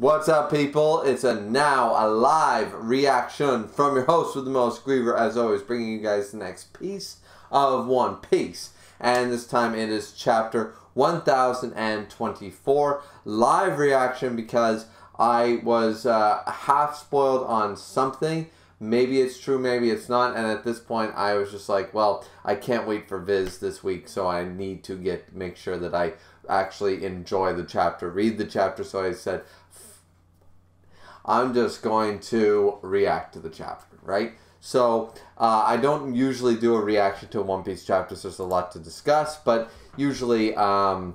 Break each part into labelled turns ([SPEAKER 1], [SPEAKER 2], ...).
[SPEAKER 1] What's up, people? It's a live reaction from your host with the most, Griever, as always, bringing you guys the next piece of One Piece. And this time it is chapter 1024, live reaction, because I was half spoiled on something. Maybe it's true, maybe it's not, and at this point I was just like, well, I can't wait for Viz this week, so I need to make sure that I actually enjoy the chapter, read the chapter. So I said, I'm just going to react to the chapter, right? So I don't usually do a reaction to a One Piece chapter, so there's a lot to discuss, but usually I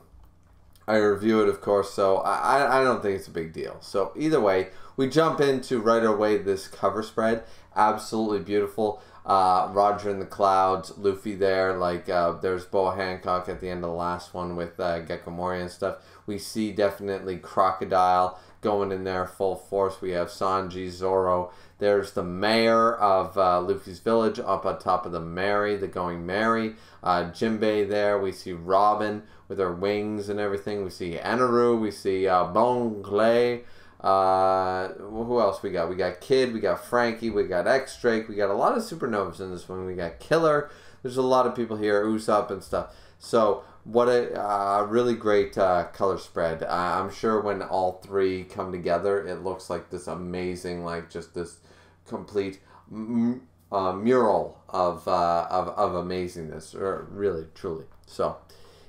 [SPEAKER 1] review it, of course, so I don't think it's a big deal. So either way, we jump into right away this cover spread. Absolutely beautiful. Roger in the clouds, Luffy there, like there's Boa Hancock at the end of the last one with Gecko Moria and stuff. We see definitely Crocodile going in there full force. We have Sanji, Zoro. There's the mayor of Luffy's village up on top of the Mary, the Going Merry. Jinbei there. We see Robin with her wings and everything. We see Eneru. We see Bon Clay. Who else we got? We got Kid, we got Frankie, we got X-Drake, we got a lot of supernovas in this one. We got Killer. There's a lot of people here, Usopp and stuff. So what a really great color spread. I'm sure when all three come together, it looks like this amazing, like just this complete mural of amazingness, or really, truly. So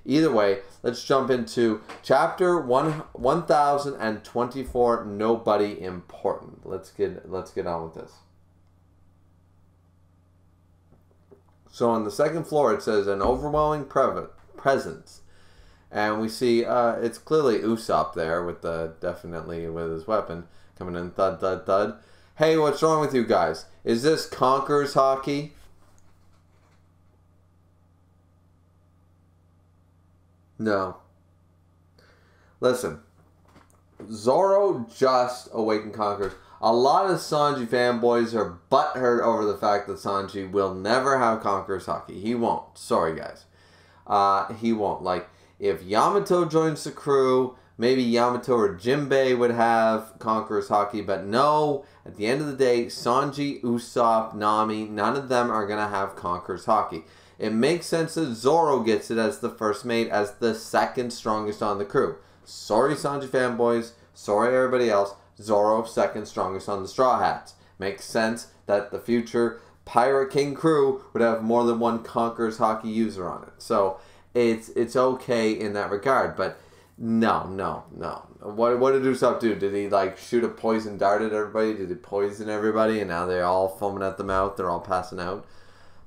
[SPEAKER 1] either way, let's jump into chapter 1024. Nobody important. Let's get on with this. So on the second floor, it says an overwhelming presence, and we see it's clearly Usopp there with definitely with his weapon coming in. Thud thud thud. Hey, what's wrong with you guys? Is this Conqueror's hockey? No. Listen, Zoro just awakened Conquerors. A lot of Sanji fanboys are butthurt over the fact that Sanji will never have Conqueror's hockey. He won't. Sorry, guys. He won't. Like, if Yamato joins the crew, maybe Yamato or Jinbei would have Conqueror's hockey, but no, at the end of the day, Sanji, Usopp, Nami, none of them are going to have Conqueror's hockey. It makes sense that Zoro gets it as the first mate, as the second strongest on the crew. Sorry, Sanji fanboys. Sorry, everybody else. Zoro, second strongest on the Straw Hats. Makes sense that the future Pirate King crew would have more than one Conqueror's hockey user on it. So it's okay in that regard. But no. What did Usopp do? Did he like shoot a poison dart at everybody? Did he poison everybody? And now they're all foaming at the mouth. They're all passing out.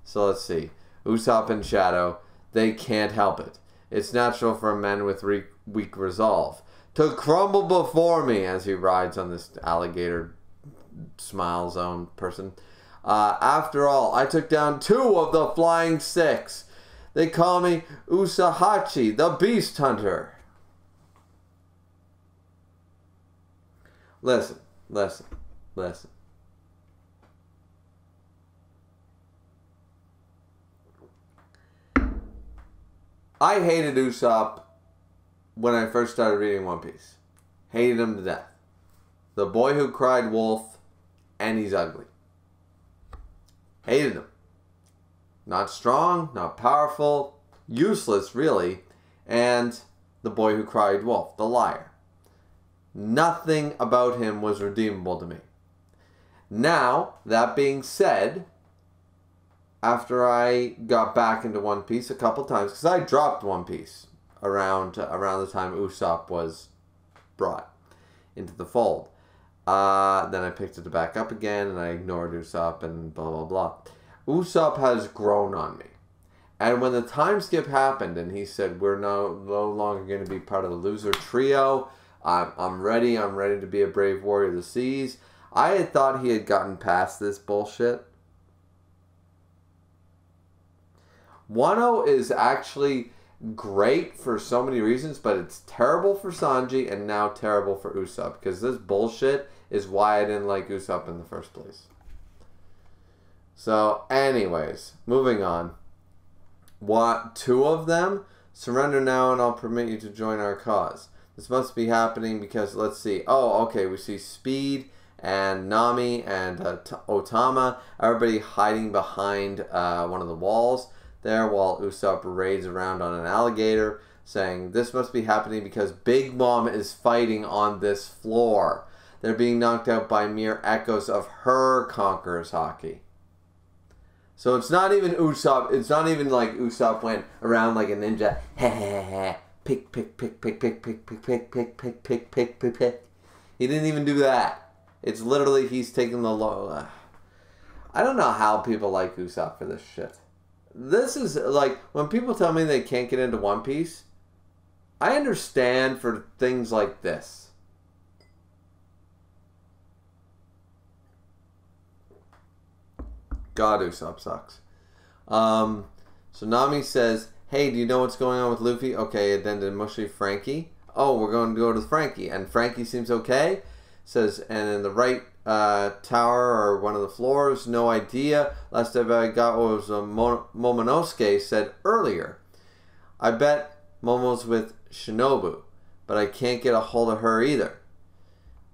[SPEAKER 1] So let's see. Usopp and Shadow, they can't help it. It's natural for men with weak resolve to crumble before me, as he rides on this alligator smile zone person. After all, I took down 2 of the Flying 6. They call me Usahachi, the Beast Hunter. Listen. I hated Usopp when I first started reading One Piece. Hated him to death. The boy who cried wolf, and he's ugly. Hated him. Not strong, not powerful, useless really, and the boy who cried wolf, the liar. Nothing about him was redeemable to me. Now, that being said, after I got back into One Piece a couple times, because I dropped One Piece around the time Usopp was brought into the fold. Then I picked it back up again, and I ignored Usopp and blah, blah, blah. Usopp has grown on me. And when the time skip happened, and he said, we're no longer going to be part of the loser trio, I'm ready to be a brave warrior of the seas, I had thought he had gotten past this bullshit. Wano is actually great for so many reasons, but it's terrible for Sanji and now terrible for Usopp, because this bullshit is why I didn't like Usopp in the first place. So, anyways, moving on. 2 of them? Surrender now and I'll permit you to join our cause. This must be happening because, let's see. Oh, okay, we see Speed and Nami and Otama. Everybody hiding behind one of the walls there while Usopp raids around on an alligator, saying this must be happening because Big Mom is fighting on this floor. They're being knocked out by mere echoes of her Conqueror's Haki. So it's not even Usopp. It's not even like Usopp went around like a ninja. Pick, pick, pick, pick, pick, pick, pick, pick, pick, pick, pick, pick, pick, pick. He didn't even do that. It's literally he's taking the low. I don't know how people like Usopp for this shit. This is like when people tell me they can't get into One Piece. I understand for things like this. God, Usopp sucks. So Nami says, hey, do you know what's going on with Luffy? Okay, and then to Mushy Frankie. Oh, we're going to go to Frankie. And Frankie seems okay. Says, and in the right tower or one of the floors, no idea. Last time I got was Momonosuke said earlier. I bet Momo's with Shinobu, but I can't get a hold of her either.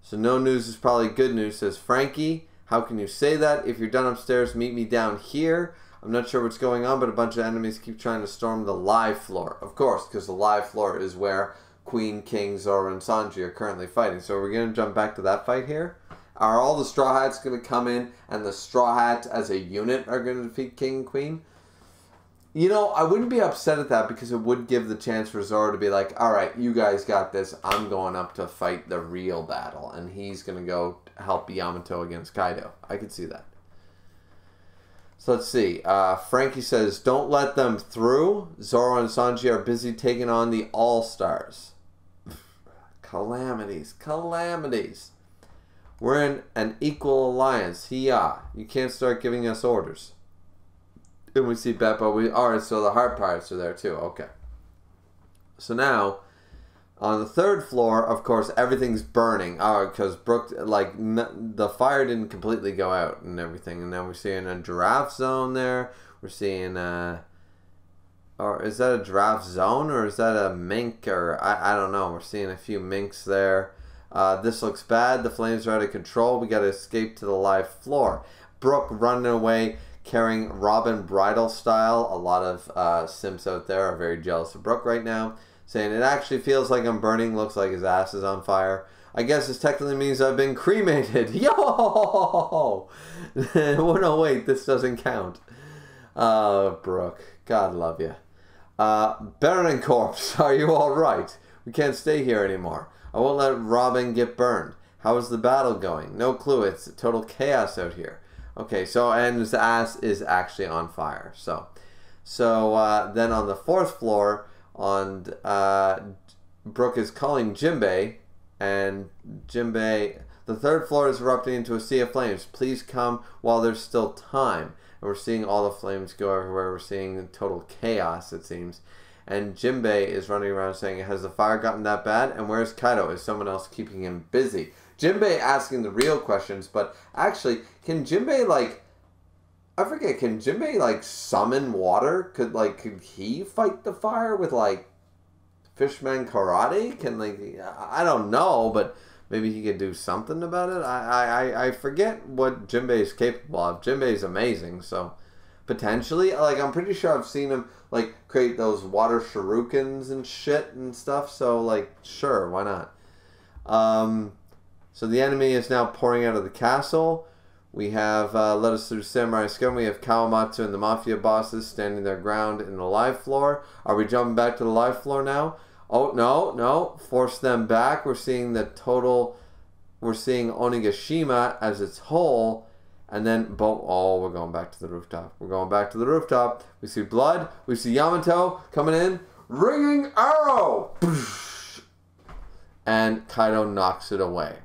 [SPEAKER 1] So no news is probably good news, says Frankie. How can you say that? If you're done upstairs, meet me down here. I'm not sure what's going on, but a bunch of enemies keep trying to storm the live floor. Of course, because the live floor is where Queen, King, Zoro, and Sanji are currently fighting. So we're going to jump back to that fight here. Are all the Straw Hats going to come in, and the Straw Hats as a unit are going to defeat King and Queen? You know, I wouldn't be upset at that because it would give the chance for Zoro to be like, alright, you guys got this. I'm going up to fight the real battle. And he's going to go help Yamato against Kaido. I could see that. So let's see. Frankie says, don't let them through. Zoro and Sanji are busy taking on the All-Stars. Calamities. Calamities. We're in an equal alliance. Hiya. You can't start giving us orders. And we see Beppo. Alright, so the Heart Pirates are there too. Okay. So now, on the third floor, of course, everything's burning. Because Brook, like, the fire didn't completely go out and everything. And now we're seeing a giraffe zone there. We're seeing, or is that a giraffe zone? Or is that a mink? Or, I don't know. We're seeing a few minks there. This looks bad. The flames are out of control. We got to escape to the live floor. Brook running away, carrying Robin bridal style. A lot of simps out there are very jealous of Brook right now. Saying, it actually feels like I'm burning. Looks like his ass is on fire. I guess this technically means I've been cremated. Yo! Oh, no, wait. This doesn't count. Brook. God love you. Baron Corpse, are you alright? We can't stay here anymore. I won't let Robin get burned. How is the battle going? No clue. It's total chaos out here. Okay, so, and his ass is actually on fire. So then on the fourth floor, Brook is calling Jinbei, and Jinbei, the third floor is erupting into a sea of flames. Please come while there's still time. And we're seeing all the flames go everywhere. We're seeing total chaos, it seems. And Jinbei is running around saying, has the fire gotten that bad? And where's Kaido? Is someone else keeping him busy? Jinbei asking the real questions, but actually, can Jinbei, like, I forget, can Jinbei, like, summon water? Could he fight the fire with, like, Fishman Karate? Can, like, I don't know, but maybe he could do something about it? I forget what Jinbei is capable of. Jinbei is amazing, so potentially, like, I'm pretty sure I've seen him, like, create those water shurikens and shit and stuff, so, like, sure, why not? So the enemy is now pouring out of the castle. We have Let Us Through Samurai Scum. We have Kawamatsu and the Mafia bosses standing their ground in the live floor. Are we jumping back to the live floor now? Oh, no. Force them back. We're seeing we're seeing Onigashima as its whole. And then, we're going back to the rooftop. We're going back to the rooftop. We see blood. We see Yamato coming in. Ringing arrow! And Kaido knocks it away.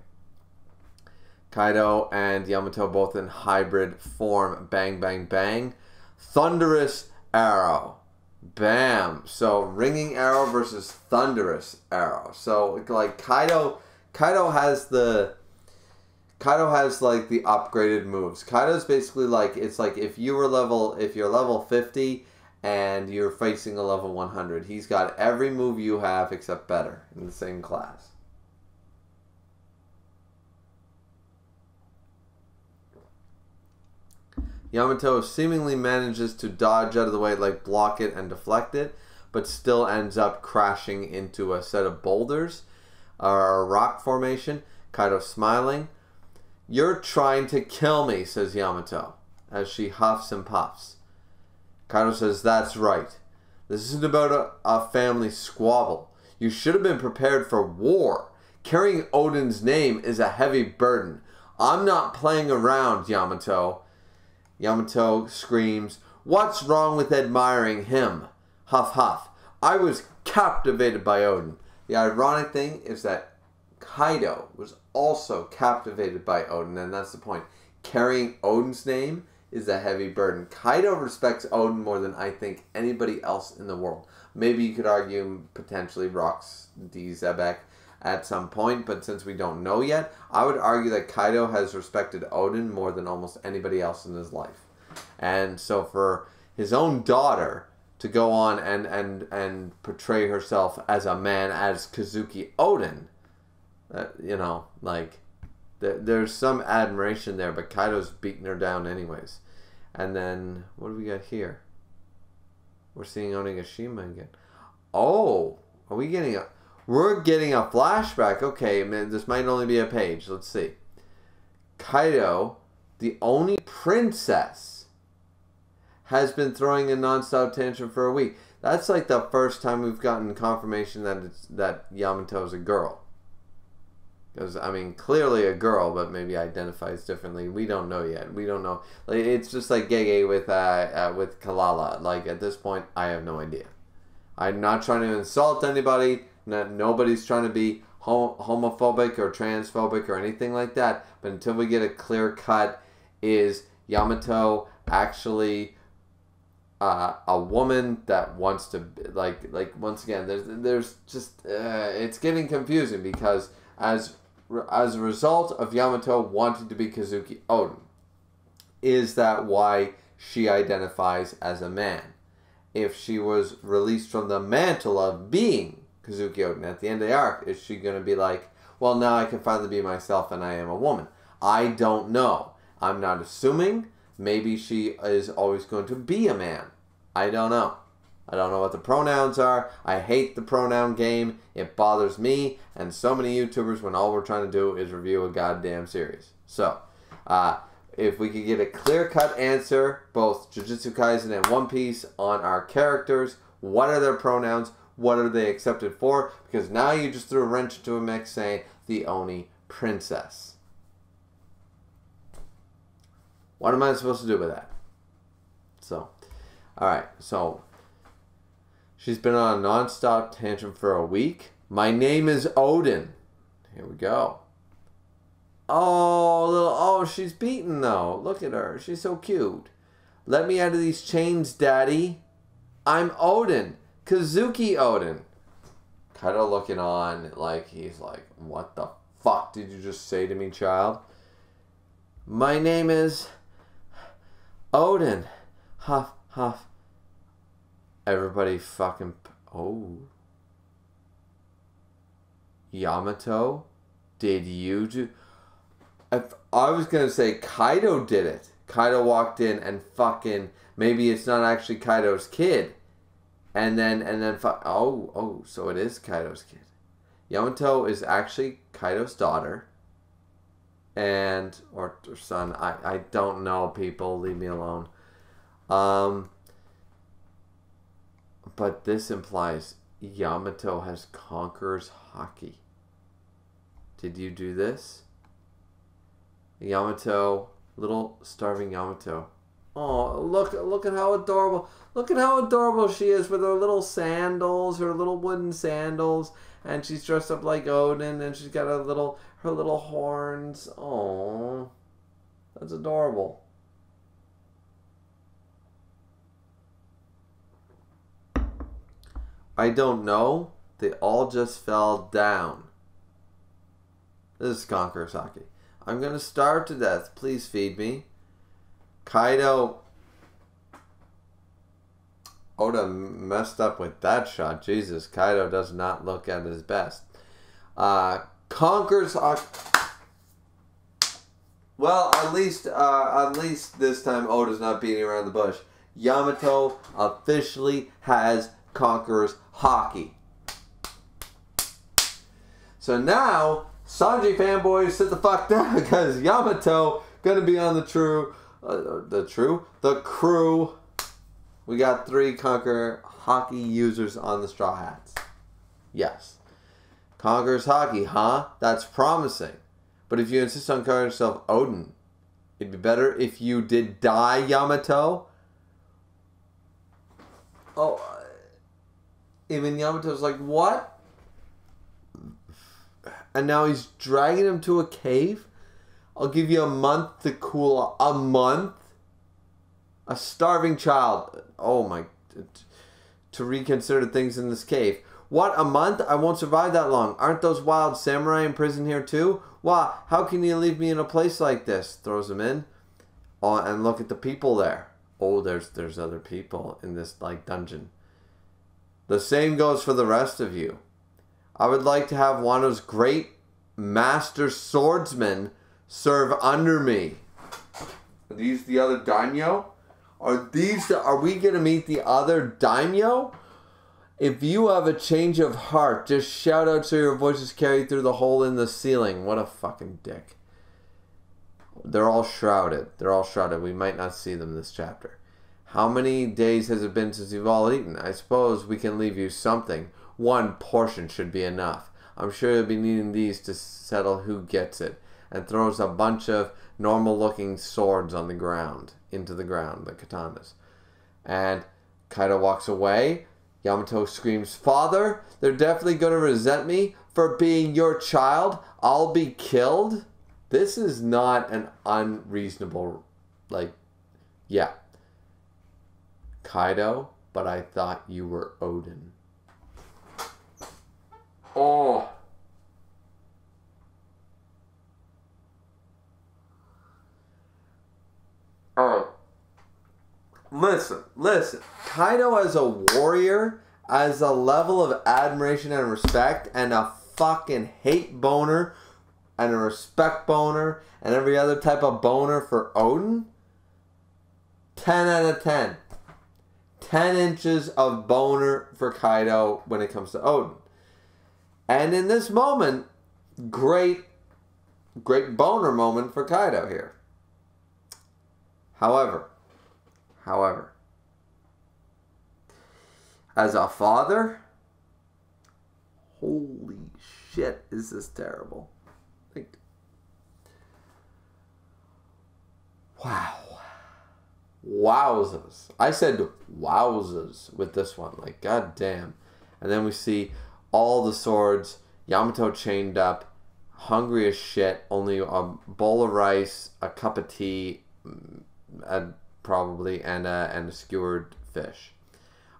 [SPEAKER 1] Kaido and Yamato both in hybrid form. Bang, bang, bang. Thunderous arrow. Bam. So, ringing arrow versus thunderous arrow. So, like, Kaido has like the upgraded moves. Kaido's basically like, it's like if you're level 50 and you're facing a level 100. He's got every move you have except better in the same class. Yamato seemingly manages to dodge out of the way, like block it and deflect it, but still ends up crashing into a set of boulders or a rock formation. Kaido smiling. "You're trying to kill me," says Yamato, as she huffs and puffs. Kaido says, "That's right. This isn't about a family squabble. You should have been prepared for war. Carrying Odin's name is a heavy burden. I'm not playing around, Yamato." Yamato screams, "What's wrong with admiring him?" Huff huff. "I was captivated by Odin." The ironic thing is that Kaido was also captivated by Odin, and that's the point. Carrying Odin's name is a heavy burden. Kaido respects Odin more than I think anybody else in the world. Maybe you could argue potentially Rox D. Zebek at some point, but since we don't know yet, I would argue that Kaido has respected Odin more than almost anybody else in his life. And so for his own daughter to go on and portray herself as a man, as Kazuki Odin, you know, like, there's some admiration there, but Kaido's beating her down anyways. And then, what do we got here? We're seeing Onigashima again. Oh, are we getting a... We're getting a flashback. Okay, man, this might only be a page. Let's see. Kaido, the only princess, has been throwing a non-stop tantrum for a week. That's like the first time we've gotten confirmation that Yamato's a girl. Because, I mean, clearly a girl, but maybe identifies differently. We don't know yet. We don't know. Like, it's just like Gege with Kalala. Like, at this point, I have no idea. I'm not trying to insult anybody. Nobody's trying to be homophobic or transphobic or anything like that. But until we get a clear cut, is Yamato actually a woman that wants to, like once again, there's just it's getting confusing, because as a result of Yamato wanting to be Kazuki Odin, is that why she identifies as a man? If she was released from the mantle of being Kazuki Odin at the end of the arc, is she going to be like, well, now I can finally be myself and I am a woman? I don't know. I'm not assuming. Maybe she is always going to be a man. I don't know. I don't know what the pronouns are. I hate the pronoun game. It bothers me and so many YouTubers when all we're trying to do is review a goddamn series. So, if we could get a clear-cut answer, both Jujutsu Kaisen and One Piece, on our characters, what are their pronouns? What are they accepted for? Because now you just threw a wrench into a mix saying the Oni princess. What am I supposed to do with that? So, alright, so she's been on a non-stop tantrum for a week. My name is Odin. Here we go. Oh, she's beaten though. Look at her. She's so cute. Let me out of these chains, Daddy. I'm Odin. Kazuki Odin. Kaido looking on like he's like, what the fuck did you just say to me, child? My name is Odin. Huff, huff. Everybody fucking... Oh. Yamato? Did you do... I was going to say Kaido did it. Kaido walked in and fucking... Maybe it's not actually Kaido's kid. And then oh, so it is Kaido's kid. Yamato is actually Kaido's daughter. And, or son, I don't know, people, leave me alone. But this implies Yamato has Conqueror's Haki. Did you do this? Yamato, little starving Yamato. Oh, look at how adorable. Look at how adorable she is with her little sandals, her little wooden sandals, and she's dressed up like Odin, and she's got her little horns. Oh, that's adorable. I don't know. They all just fell down. This is Conqueror's Haki. I'm gonna starve to death. Please feed me. Kaido. Oda messed up with that shot. Jesus, Kaido does not look at his best. Conquers. Well, at least this time Oda's not beating around the bush. Yamato officially has Conqueror's Haki. So now, Sanji fanboys, sit the fuck down because Yamato gonna be on the crew. We got 3 Conqueror Haki users on the Straw Hats. Yes. Conqueror's Haki, huh? That's promising. But if you insist on calling yourself Odin, it'd be better if you did die, Yamato. Oh, even Yamato's like, what? And now he's dragging him to a cave? I'll give you a month to cool off. A month? A starving child. Oh my. To reconsider things in this cave. What, a month? I won't survive that long. Aren't those wild samurai in prison here too? Why, how can you leave me in a place like this? Throws him in. Oh, and look at the people there. Oh, there's other people in this, like, dungeon. The same goes for the rest of you. I would like to have Wano's great master swordsmen serve under me. Are these the other daimyo? Are we going to meet the other daimyo? If you have a change of heart, just shout out so your voice is carried through the hole in the ceiling. What a fucking dick. They're all shrouded. They're all shrouded. We might not see them this chapter. How many days has it been since you've all eaten? I suppose we can leave you something. 1 portion should be enough. I'm sure you'll be needing these to settle who gets it. And throws a bunch of normal-looking swords on the ground. Into the ground, the katanas. And Kaido walks away. Yamato screams, Father, they're definitely going to resent me for being your child. I'll be killed. This is not an unreasonable, like, yeah. Kaido, but I thought you were Odin. Oh. Alright. Listen. Kaido as a warrior, as a level of admiration and respect, and a fucking hate boner, and a respect boner, and every other type of boner for Odin, 10 out of 10. 10 inches of boner for Kaido when it comes to Odin. And in this moment, great boner moment for Kaido here. However, as a father, holy shit, is this terrible. Like, wow. Wowzers. I said wowzers with this one. Like, goddamn. And then we see all the swords, Yamato chained up, hungry as shit, only a bowl of rice, a cup of tea, probably, and a skewered fish.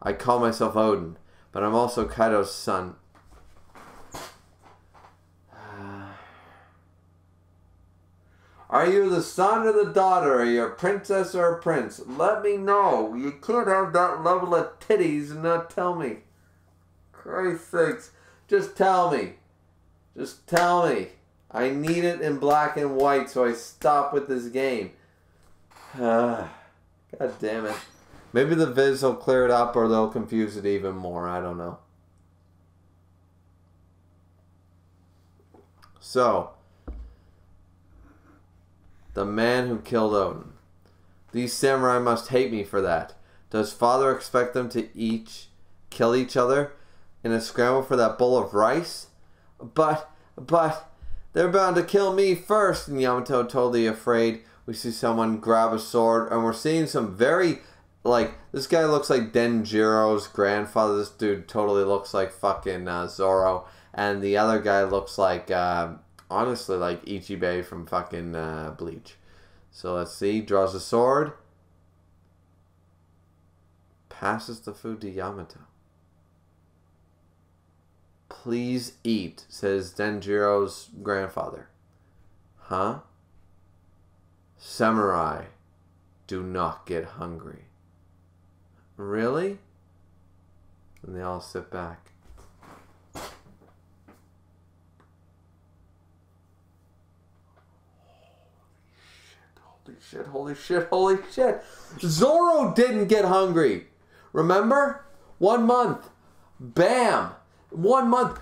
[SPEAKER 1] I call myself Odin, but I'm also Kaido's son. Are you the son or the daughter? Are you a princess or a prince? Let me know. You can't have that level of titties and not tell me. Christ's sakes. Just tell me. Just tell me. I need it in black and white so I stop with this game. God damn it. Maybe the viz will clear it up or they'll confuse it even more. I don't know. So, the man who killed Odin. These samurai must hate me for that. Does father expect them to each kill each other in a scramble for that bowl of rice? But, they're bound to kill me first. And Yamato totally afraid. We see someone grab a sword and we're seeing some very, like, this guy looks like Denjiro's grandfather. This dude totally looks like fucking Zoro. And the other guy looks like, honestly, like Ichibei from fucking Bleach. So let's see. Draws a sword. Passes the food to Yamato. Please eat, says Denjiro's grandfather. Huh? Samurai, do not get hungry. Really? And they all sit back. Holy shit, holy shit, holy shit. Zoro didn't get hungry. Remember? 1 month. Bam. 1 month.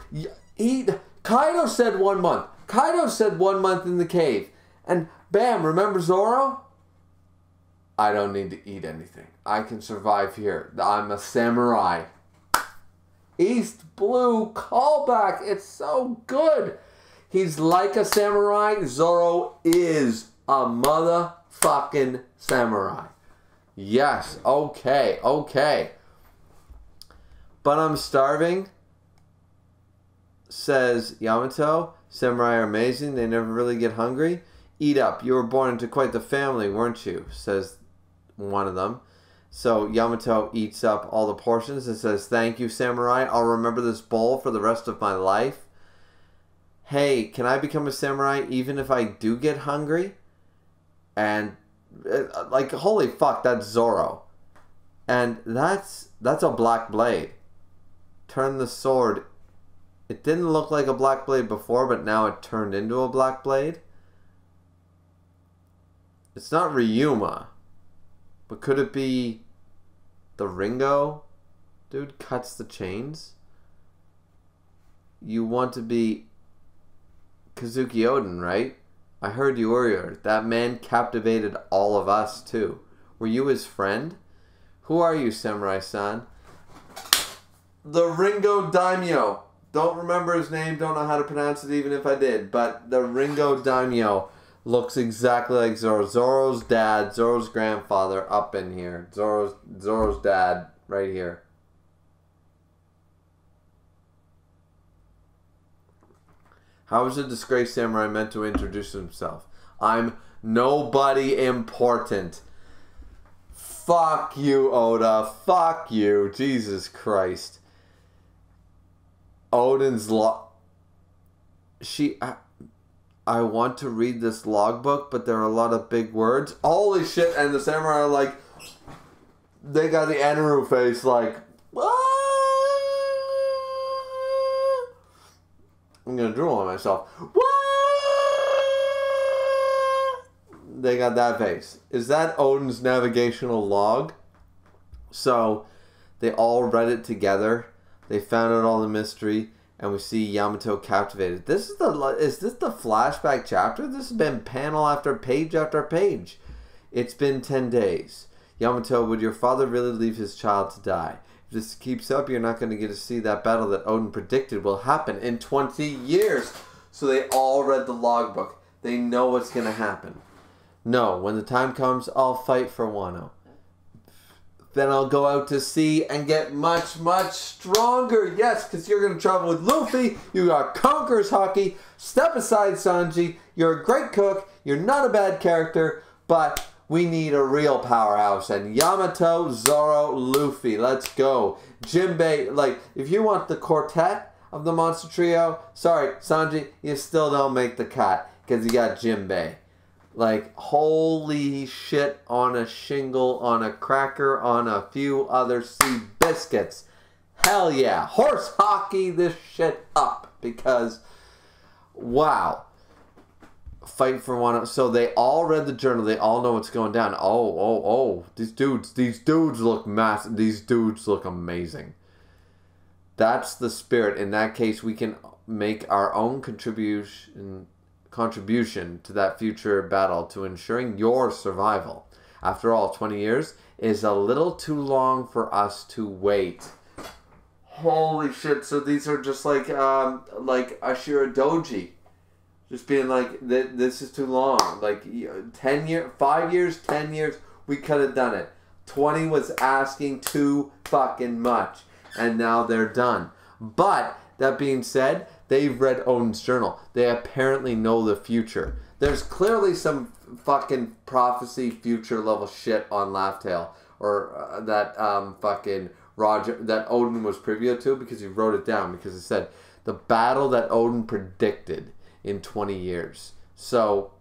[SPEAKER 1] Kaido said 1 month. Kaido said 1 month in the cave. And bam, remember Zoro? I don't need to eat anything. I can survive here. I'm a samurai. East Blue callback. It's so good. He's like a samurai. Zoro is a motherfucking samurai. Yes. Okay. Okay. But I'm starving, says Yamato. Samurai are amazing. They never really get hungry. Eat up. You were born into quite the family, weren't you? Says one of them. So Yamato eats up all the portions and says, thank you, samurai. I'll remember this bowl for the rest of my life. Hey, can I become a samurai even if I do get hungry? And, like, holy fuck, that's Zoro. And that's a black blade. Turn the sword. It didn't look like a black blade before, but now it turned into a black blade. It's not Ryuma. But could it be the Ringo? Dude cuts the chains. You want to be Kazuki Oden, right? I heard you earlier. That man captivated all of us, too. Were you his friend? Who are you, Samurai-san? The Ringo Daimyo. Don't remember his name, don't know how to pronounce it even if I did. But the Ringo Daimyo looks exactly like Zoro. Zoro's dad, Zoro's grandfather up in here. Zoro's dad right here. How is a disgraced samurai meant to introduce himself? I'm nobody important. Fuck you, Oda. Fuck you. Jesus Christ. Oden's I want to read this logbook, but there are a lot of big words. Holy shit, and the samurai are like, they got the Anaru face like, I'm gonna drool on myself. They got that face. Is that Oden's navigational log? So they all read it together. They found out all the mystery, and we see Yamato captivated. Is this the flashback chapter? This has been panel after page after page. It's been 10 days. Yamato, would your father really leave his child to die? If this keeps up, you're not going to get to see that battle that Oden predicted will happen in 20 years. So they all read the logbook. They know what's going to happen. No, when the time comes, I'll fight for Wano. Then I'll go out to sea and get much, much stronger. Yes, because you're going to travel with Luffy. You got Conqueror's Haki. Step aside, Sanji. You're a great cook. You're not a bad character. But we need a real powerhouse. And Yamato, Zoro, Luffy. Let's go. Jinbei, like, if you want the quartet of the Monster Trio, sorry, Sanji, you still don't make the cut. Because you got Jinbei. Like, holy shit, on a shingle, on a cracker, on a few other sea biscuits. Hell yeah. Horse hockey this shit up. Because, wow. Fight for one. So they all read the journal. They all know what's going down. Oh. These dudes look massive. These dudes look amazing. That's the spirit. In that case, we can make our own contribution to that future battle to ensuring your survival. After all, 20 years is a little too long for us to wait. Holy shit, so these are just like Ashira Doji. Just being like, this is too long. Like, 10 years, 5 years, 10 years, we could have done it. 20 was asking too fucking much. And now they're done. But, that being said, they've read Oden's journal. They apparently know the future. There's clearly some fucking prophecy future level shit on Laugh Tale. Or that fucking Roger, that Oden was privy to because he wrote it down. Because it said, the battle that Oden predicted in 20 years. So,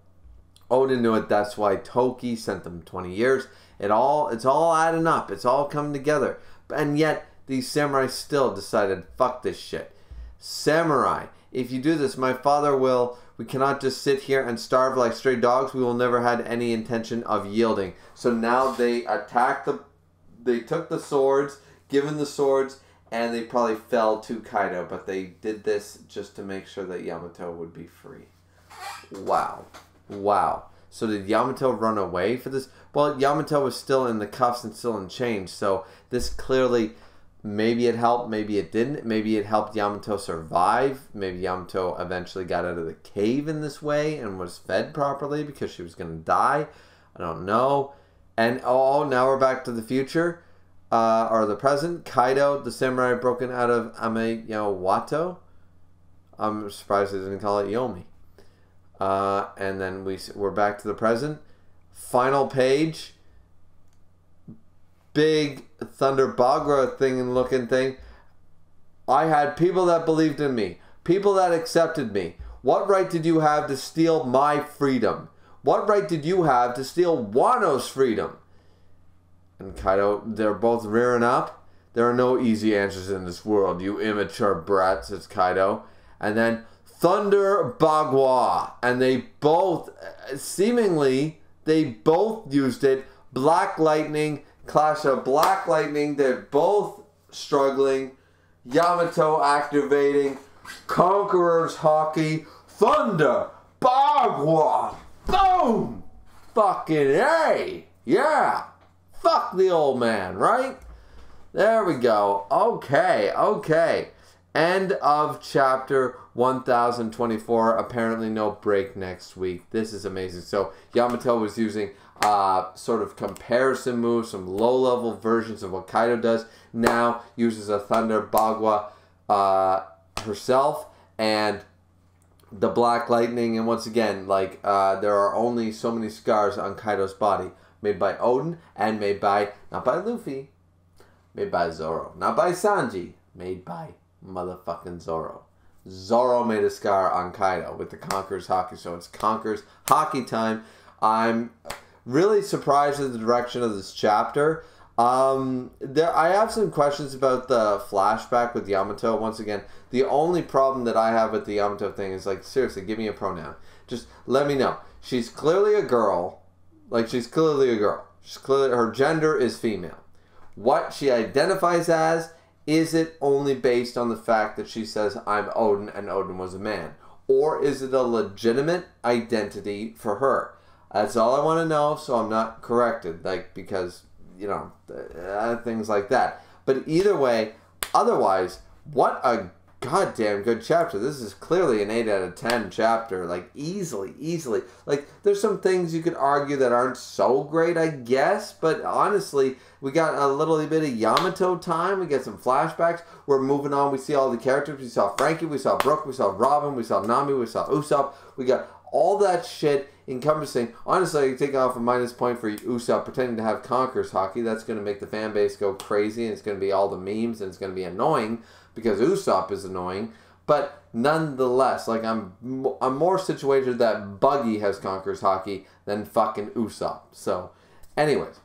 [SPEAKER 1] Oden knew it. That's why Toki sent them 20 years. It's all adding up. It's all coming together. And yet, these samurai still decided, fuck this shit. Samurai, if you do this, my father will... We cannot just sit here and starve like stray dogs. We will never have any intention of yielding. So now they attacked the... They took the swords, given the swords, and they probably fell to Kaido. But they did this just to make sure that Yamato would be free. Wow. Wow. So did Yamato run away for this? Well, Yamato was still in the cuffs and still in chains. So this clearly... Maybe it helped, maybe it didn't. Maybe it helped Yamato survive. Maybe Yamato eventually got out of the cave in this way and was fed properly because she was going to die. I don't know. And oh, now we're back to the future, or the present. Kaido, the samurai, broken out of Wato. I'm surprised they didn't call it Yomi. And then we're back to the present. Final page. Big Thunder Bagra looking thing. I had people that believed in me. People that accepted me. What right did you have to steal my freedom? What right did you have to steal Wano's freedom? And Kaido, they're both rearing up. There are no easy answers in this world, you immature brat, says Kaido. And then Thunder Bagua. And they both, seemingly, they both used it. Black Lightning. Clash of Black Lightning, they're both struggling. Yamato activating. Conqueror's Hockey. Thunder. Bagua. Boom. Fucking A. Yeah. Fuck the old man, right? There we go. Okay, okay. End of chapter 1024. Apparently no break next week. This is amazing. So Yamato was using... sort of comparison moves, some low-level versions of what Kaido does. Now uses a Thunder Bagua herself and the Black Lightning. And once again, like there are only so many scars on Kaido's body, made by Oden and made by not by Luffy, made by Zoro, not by Sanji, made by motherfucking Zoro. Zoro made a scar on Kaido with the Conqueror's Hockey, so it's Conqueror's Hockey time. I'm really surprised at the direction of this chapter. I have some questions about the flashback with Yamato. Once again, the only problem that I have with the Yamato thing is, like, seriously, give me a pronoun. Just let me know. She's clearly a girl. Like, she's clearly a girl. She's clearly, her gender is female. What she identifies as, is it only based on the fact that she says, I'm Oden, and Oden was a man? Or is it a legitimate identity for her? That's all I want to know, so I'm not corrected, like, because, you know, things like that. But either way, otherwise, what a goddamn good chapter. This is clearly an 8 out of 10 chapter, like, easily. Like, there's some things you could argue that aren't so great, I guess, but honestly, we got a little bit of Yamato time, we get some flashbacks, we're moving on, we see all the characters, we saw Frankie, we saw Brook, we saw Robin, we saw Nami, we saw Usopp, we got all that shit encompassing. Honestly, I can take off a minus point for Usopp pretending to have Conqueror's Hockey. That's going to make the fan base go crazy, and it's going to be all the memes, and it's going to be annoying because Usopp is annoying. But nonetheless, like, I'm more situated that Buggy has Conqueror's Hockey than fucking Usopp. So, anyways,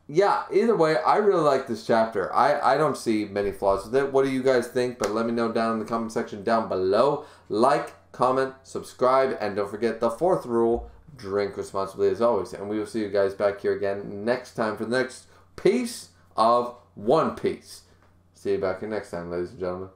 [SPEAKER 1] yeah, either way, I really like this chapter. I don't see many flaws with it. What do you guys think? But let me know down in the comment section down below. Like, comment, subscribe, and don't forget the 4th rule, drink responsibly as always. And we will see you guys back here again next time for the next piece of One Piece. See you back here next time, ladies and gentlemen.